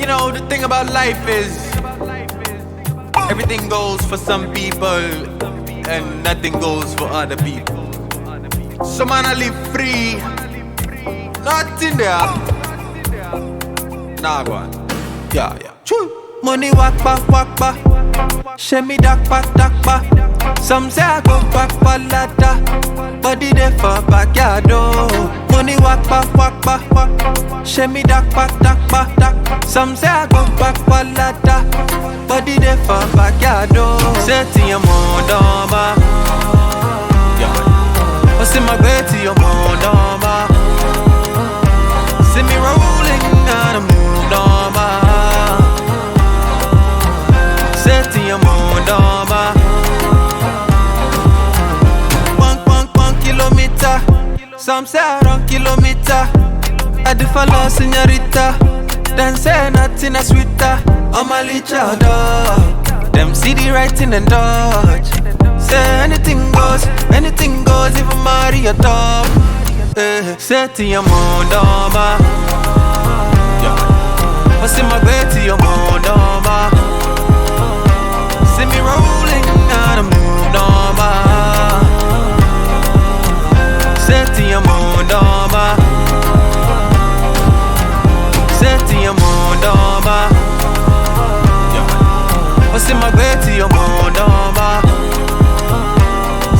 You know, the thing about life is everything goes for some people and nothing goes for other people. So man, I live free, not in there. Nah, go on. Yeah. Choo. Money walk back, shemi dak back. Some say I go back palata, body there for backyard. Money walk back, shemi dak back. Some say I go back palata, body there for backyard. Say your mondoma, yeah. I see my way to your mondoma. See me rolling and I move on. Say your mondoma. 1 kilometer, some say around kilometer. I do follow señorita, then say nothing a sweeter. I'm a licha dog. Them see the writing and dodge. Say anything goes, even Maria top. Say to your mondoma, yeah. I see my way to your mondoma. See me rolling and I move on. Say your mondoma. Say your mondoma. Yeah. I see my way to your mondoma.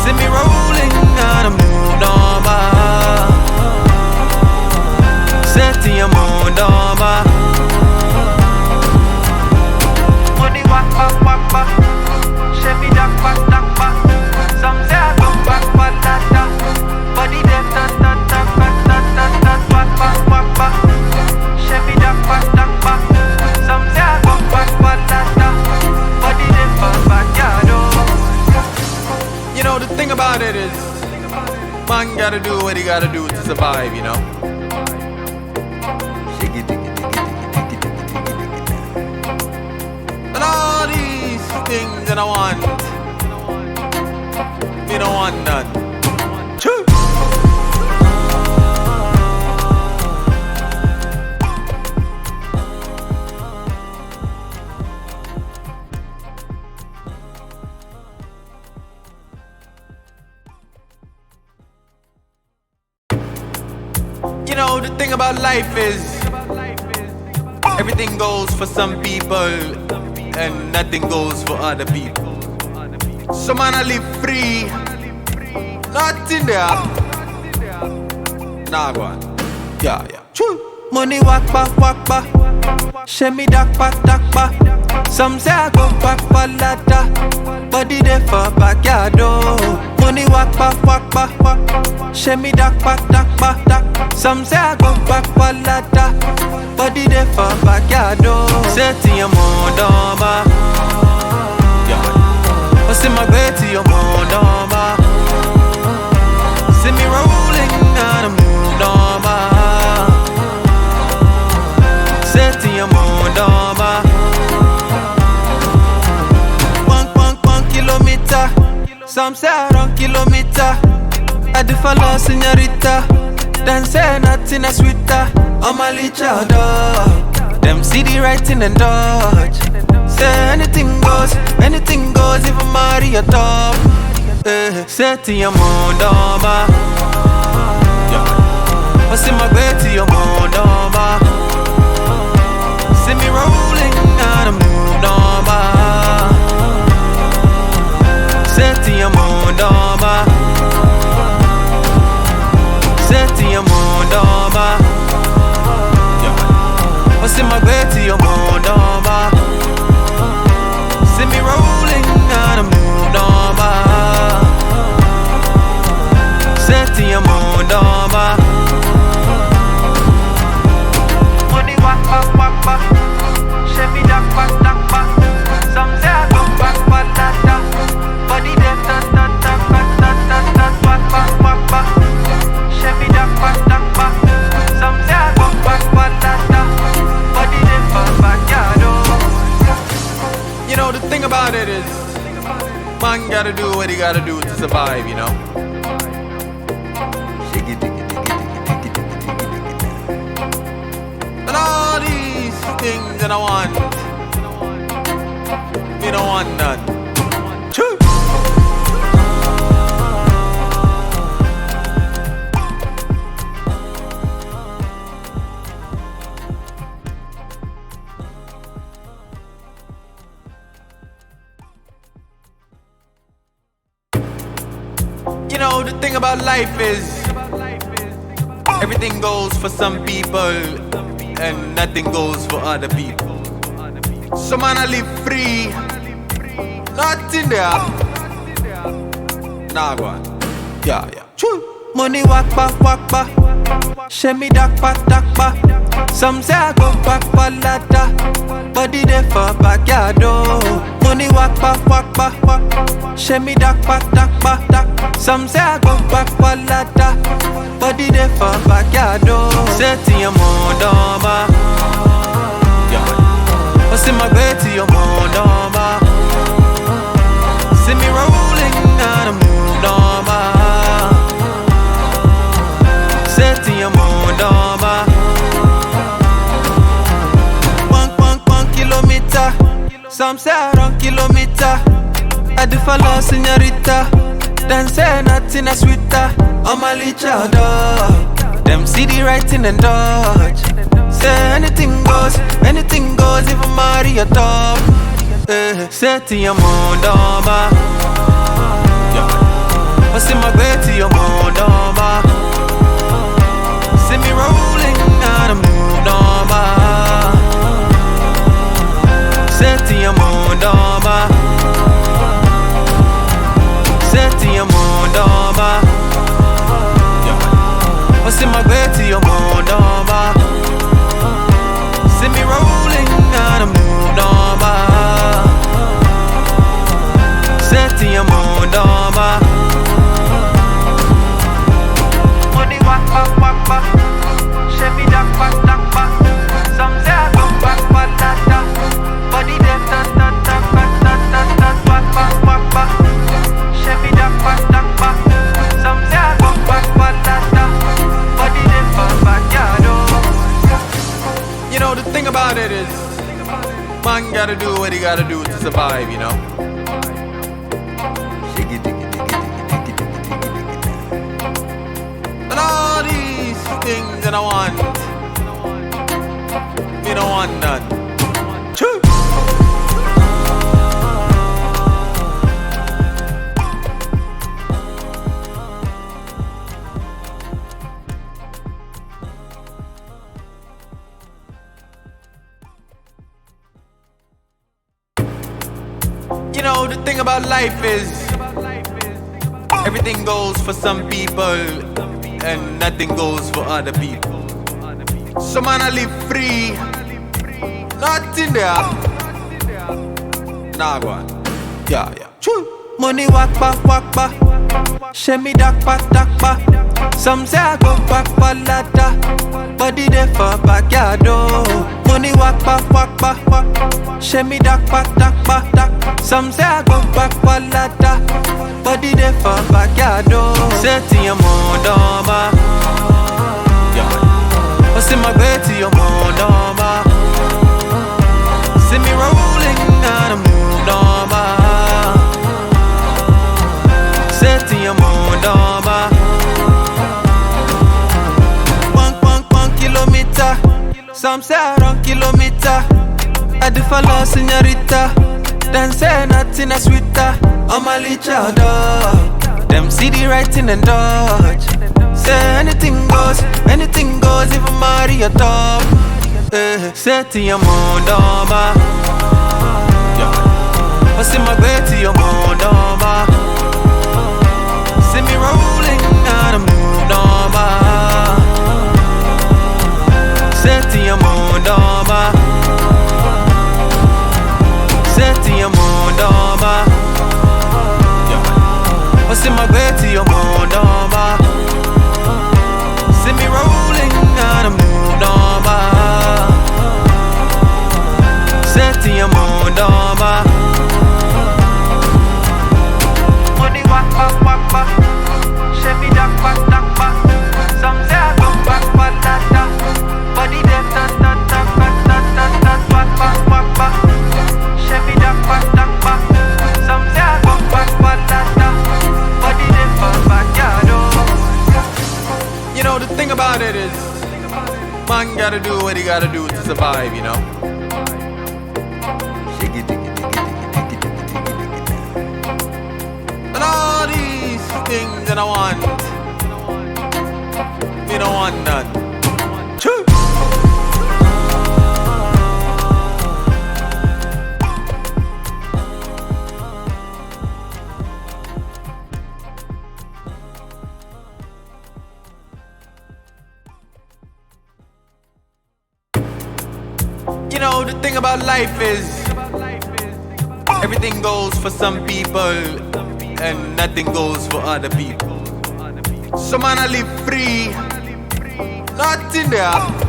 See me rolling and I move on. Say your mondoma. Money walk. Shemi dak back. Some say I go back palata, body there back. Shemi dak back. Some say I go back palata, body there for backyard. You know the thing about it is, man gotta do what he gotta do to survive, you know. And all these things that I want, me don't want none. Choo. You know, the thing about life is everything goes for some people and nothing goes for other people. So man, I live free, not in there. Nah, go on. Yeah. Choo. Money walk back. Shemi dak back. Some say I go back palata, body there for backyard. Money walk back. Shemi dak back. Some say I go back palata, body there for backyard. Say to your mondoma, yeah. I see my way to your mondoma. See me rolling and I move on. Say to your mondoma. 1 kilometer, some say around kilometer. I do follow señorita, then say nothing a sweeter. I'm a licha dog. Them see the writing and dodge. Say anything goes, even Maria top. Say to your mondoma, yeah. I see my way to your mondoma. See me rolling and I move on. Say to your mondoma. Say your mondoma, yeah. I see my way to your mondoma. See me rolling and I move on. Say your mondoma. Money walk. Shemi dak back. Some say I go back palata, body there back. Shemi dak back. Some say I go back palata, body there for backyard. You know the thing about it is, man gotta do what he gotta do to survive, you know. And all these things that I want. Me don't want none. Choo. You know, the thing about life is everything goes for some people and nothing goes for other people. So man, I live free. Nothing there. Nah, go on. Yeah. Choo. Money walk back. Shemi dak back. Some say I go back palata. Body there for backyard. Money walk back. Shemi dak back. Some say I go back palata. Body there for backyard. Set in your mondoma. Yeah. I see my bed to your mondoma. See me rolling and I move norma. Set in your mondoma. 1 kilometer. Some say around kilometer. I do follow señorita. Then say nothing is sweeter. I'm a lichada. Them see the writing and dodge. Say anything goes, even Maria top. Set in your mondoma. Yeah. I see my bed to your mondoma. See me rolling and I move norma. Set in your mondoma. Set in your mondoma. Yeah. I see my bed to your mondoma. See me rolling and I move norma. Set in your mondoma. Money walk. Shemi dak back. Some say I go back palata. Body there back. Shemi dak back. Some say I go back palata. Body there for backyard. You know, the thing about it is, man gotta do what he gotta do to survive, you know. And all these things that I want, me don't want none. Choo. You know, the thing about life is everything goes for some people and nothing goes for other people. So man, I live free. Nothing there. Nah, go on. Yeah. Choo. Money walk back. Shemi dak back. Some say I go back palata. Body there for backyard. Money walk back. Shemi dak back. Some say I go back palata. Body there for backyard. Set in your mondoma. Yeah. I see my bed to your mondoma. See me rolling and I move norma. Set in your mondoma. 1 kilometer. Some say around kilometer. I do follow señorita. Then say nothing is sweeter. I'm a lichada. Them see the writing and dodge. Say anything goes, even Maria top. Set in your mondoma. Yeah. I see my bed to your mondoma. See me rolling and I move norma. Set in your mondoma. Set in your mondoma. Yeah. I see my bed to your mondoma. See me rolling and I move norma. Set in your mondoma. Money walk. gotta do what you gotta do to survive, you know. Shiggy, diggy, diggy, diggy, diggy, diggy, diggy. And all these things that I want, me don't want none. Choo! You know, the thing about life is everything goes for some people and nothing goes for other people. So man, I live free, not in there.